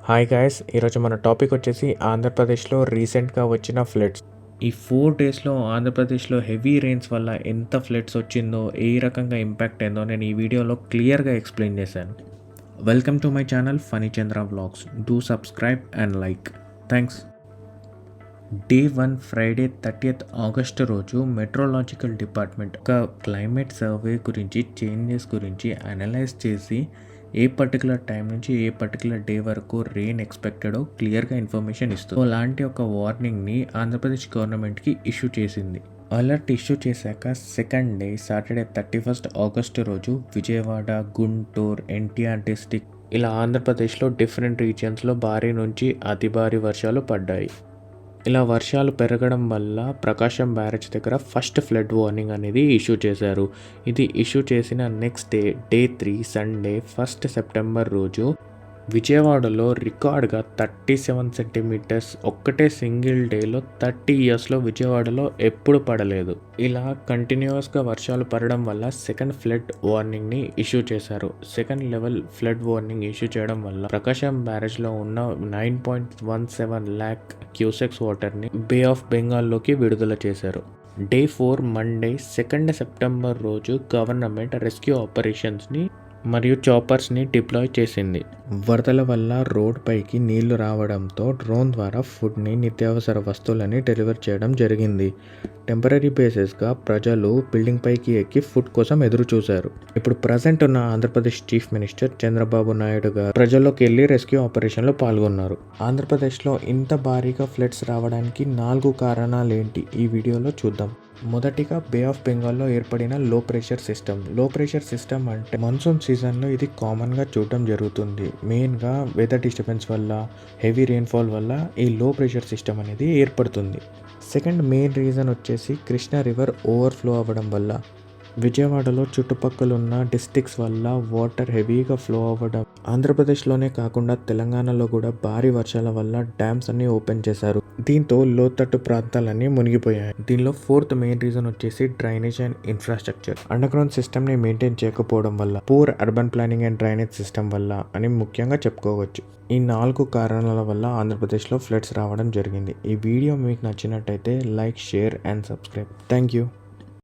Hi guys, ఈరోజు మన topic వచ్చేసి ఆంధ్రప్రదేశ్లో రీసెంట్గా వచ్చిన ఫ్లడ్స్. ఈ 4 డేస్లో ఆంధ్రప్రదేశ్లో హెవీ రెయిన్స్ వల్ల ఎంత ఫ్లడ్స్ వచ్చిందో, ఏ రకంగా ఇంపాక్ట్ అయిందో నేను ఈ వీడియోలో క్లియర్గా ఎక్స్ప్లెయిన్ చేశాను. Welcome to my channel Phani Chandra vlogs. Do subscribe and like. Thanks. Day 1 Friday 30th August రోజు మెట్రోలాజికల్ డిపార్ట్మెంట్ ఒక క్లైమేట్ సర్వే గురించి, చేంజెస్ గురించి అనలైజ్ చేసి ఏ పర్టికులర్ టైం నుంచి ఏ పర్టికులర్ డే వరకు రెయిన్ ఎక్స్పెక్టెడో క్లియర్గా ఇన్ఫర్మేషన్ ఇస్తుంది. అలాంటి ఒక వార్నింగ్ని ఆంధ్రప్రదేశ్ గవర్నమెంట్కి ఇష్యూ చేసింది. అలర్ట్ ఇష్యూ చేశాక second day Saturday 31st August రోజు విజయవాడ, గుంటూరు, ఎన్టీఆర్ డిస్టిక్ ఇలా ఆంధ్రప్రదేశ్లో డిఫరెంట్ రీజియన్స్లో భారీ నుంచి అతి భారీ వర్షాలు పడ్డాయి. ఇలా వర్షాలు పెరగడం వల్ల ప్రకాశం బ్యారేజ్ దగ్గర ఫస్ట్ ఫ్లడ్ వార్నింగ్ అనేది ఇష్యూ చేశారు. ఇది ఇష్యూ చేసిన నెక్స్ట్ డే 3 సండే 1 సెప్టెంబర్ రోజు విజయవాడలో రికార్డ్గా 37 సెంటీమీటర్స్ ఒక్కటే సింగిల్ డేలో 30 ఇయర్స్లో విజయవాడలో ఎప్పుడు పడలేదు. ఇలా కంటిన్యూస్గా వర్షాలు పడడం వల్ల సెకండ్ ఫ్లడ్ వార్నింగ్ని ఇష్యూ చేశారు. Second level flood warning issue చేయడం వల్ల ప్రకాశం బ్యారేజ్లో ఉన్న 9.17 lakh క్యూసెక్స్ వాటర్ని బే ఆఫ్ బెంగాల్లోకి విడుదల చేశారు. డే 4 మండే 2 సెప్టెంబర్ రోజు గవర్నమెంట్ రెస్క్యూ ఆపరేషన్స్ని మరియు చాపర్స్ని డిప్లాయ్ చేసింది. వరదల వల్ల రోడ్ పైకి నీళ్లు రావడంతో డ్రోన్ ద్వారా ఫుడ్ని, నిత్యావసర వస్తువులని డెలివర్ చేయడం జరిగింది. టెంపరీ బేసిస్గా ప్రజలు బిల్డింగ్ పైకి ఎక్కి ఫుడ్ కోసం ఎదురు చూశారు. ఇప్పుడు ప్రజెంట్ ఉన్న ఆంధ్రప్రదేశ్ చీఫ్ మినిస్టర్ చంద్రబాబు నాయుడు గారు ప్రజల్లోకి వెళ్ళి రెస్క్యూ ఆపరేషన్లో పాల్గొన్నారు. ఆంధ్రప్రదేశ్లో ఇంత భారీగా ఫ్లడ్స్ రావడానికి 4 కారణాలు ఏంటి ఈ వీడియోలో చూద్దాం. మొదటిగా బే ఆఫ్ బెంగాల్లో ఏర్పడిన లో ప్రెషర్ సిస్టమ్. లో ప్రెషర్ సిస్టమ్ అంటే మాన్సూన్ సీజన్లో ఇది కామన్గా చూడటం జరుగుతుంది. మెయిన్గా వెదర్ డిస్టర్బెన్స్ వల్ల, హెవీ రెయిన్ఫాల్ వల్ల ఈ లో ప్రెషర్ సిస్టమ్ అనేది ఏర్పడుతుంది. సెకండ్ మెయిన్ రీజన్ వచ్చేసి కృష్ణా రివర్ ఓవర్ఫ్లో అవ్వడం వల్ల. విజయవాడలో చుట్టుపక్కల ఉన్న డిస్ట్రిక్ట్స్ వల్ల వాటర్ హెవీగా ఫ్లో అవ్వడం. ఆంధ్రప్రదేశ్లోనే కాకుండా తెలంగాణలో కూడా భారీ వర్షాల వల్ల డ్యామ్స్ అన్ని ఓపెన్ చేశారు. దీంతో లోతట్టు ప్రాంతాలన్నీ మునిగిపోయాయి. దీనిలో ఫోర్త్ మెయిన్ రీజన్ వచ్చేసి drainage and infrastructure. Under ground సిస్టమ్ని మెయింటైన్ చేయకపోవడం వల్ల, poor urban planning and drainage system వల్ల అని ముఖ్యంగా చెప్పుకోవచ్చు. ఈ 4 కారణాల వల్ల ఆంధ్రప్రదేశ్లో ఫ్లడ్స్ రావడం జరిగింది. ఈ వీడియో మీకు నచ్చినట్టయితే like, share and subscribe. Thank you.